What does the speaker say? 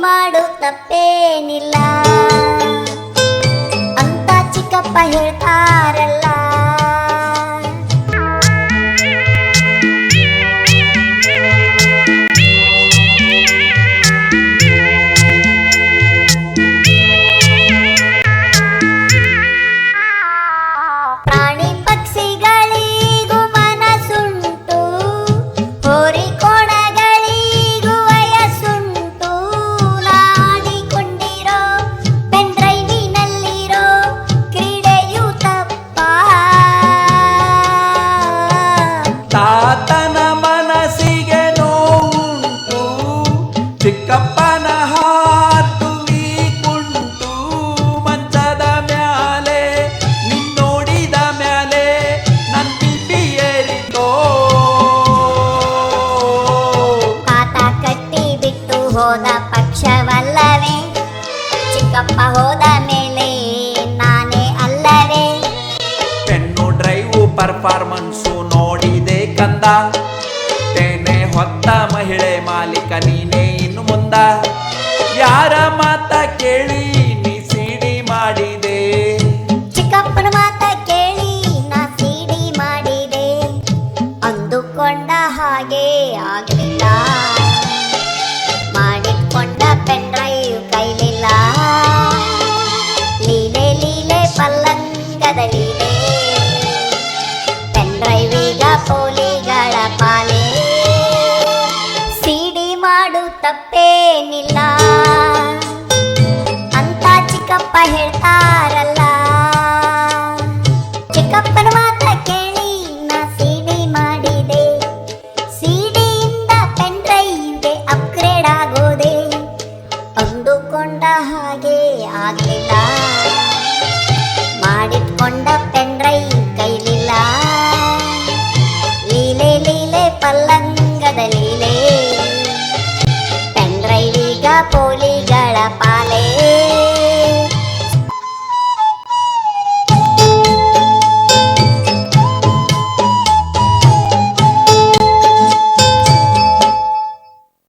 ಮಾಡು ತಪ್ಪೇನಿಲ್ಲ ಅಂತ ಚಿಕ್ಕಪ್ಪ ಹೇಳ್ತಾರಲ್ಲ. ಪ್ರಾಣಿ ಪಕ್ಷಿಗಳಿಗೂ ಮನಸ್ಸುಂಟು, ಹೋರಿ ಕೋಣಗಳಿಗೂ ವಯಸ್ಸುಂಟು. ನಾಡಿಕೊಂಡಿರೋ ಪೆನ್ಡ್ರೈವಿನಲ್ಲಿರೋ ಕ್ರೀಡೆಯು ತಪ್ಪ. ತಾತನ ಮನಸ್ಸಿಗೆ ನೋವುಂಟು, ಚಿಕ್ಕಪ್ಪನ ಹಾರ್ಟು ವೀಕುಂಟು. ಮಂಚದ ಮ್ಯಾಲೆ ನಿನ್ನೋಡಿದ ಮ್ಯಾಲೆ ನನ್ ಬಿಪಿ ಏರಿತೋ. ತಾತ ಕಟ್ಟಿ ಬಿಟ್ಟು ಹೋದ ಪಕ್ಷವಲ್ಲವೇ, ಚಿಕ್ಕಪ್ಪ ಹೋದ ಮೇಲೆ ನಾನೇ ಅಲ್ಲವೇ. ಪೆನ್ನು ಡ್ರೈವು ಪರ್ಫಾರ್ಮೆನ್ಸು ನೋಡಿದೆ ಕಂದ, ತೇನೆ ಹೊತ್ತ ಮಹಿಳೆ ಮಾಲೀಕ ನೀನೇ ಇನ್ನು ಮುಂದ. ಯಾರ ಮಾತ ಕೇಳಿ ನೀ ಸಿಡಿ ಮಾಡಿದೆ, ಚಿಕ್ಕಪ್ಪನ ಮಾತ ಕೇಳಿ ನಾ ಸಿಡಿ ಮಾಡಿದೆ. ಅಂದುಕೊಂಡ ಹಾಗೆ ಆಗಲಿಲ್ಲ, ಮಾಡಿಟ್ಕೊಂಡ ಪೆನ್ ಡ್ರೈವ್ ಕೈಲಿಲ್ಲ. ಲೀಲೆ ಲೀಲೆ ಪಲ್ಲಂಗದ ಲೀಲೆ, ಪೆನ್ ಡ್ರೈವ್ ಈಗ ಪೋಲಿಗಳ ಪಾಲೆ. ಸಿಡಿ ಮಾಡು ತಪ್ಪೇನಿಲ್ಲ ಅಂತ ಚಿಕ್ಕಪ್ಪ ಹೇಳ್ತಾರಲ್ಲ. ಚಿಕ್ಕಪ್ಪನ ಮಾತ ಕೇಳಿ ನಾ ಸಿಡಿ ಮಾಡಿದೆ, ಸಿಡಿಯಿಂದ ಪೆನ್ ಡ್ರೈವ್ಗೆ ಅಪ್ಗ್ರೇಡ್ ಆಗೋದೆ. ಅಂದುಕೊಂಡ ಹಾಗೆ ಆಗಲಿಲ್ಲ, ಮಾಡಿಟ್ಕೊಂಡ ಪೆನ್ ಡ್ರೈವ್ ಕೈಲಿಲ್ಲ. ಲೀಲೆ ಲೀಲೆ ಪಲ್ಲಂಗದ ಲೀಲೆ, ಪೆನ್ ಡ್ರೈವ್ ಈಗ ಪೋಲಿಗ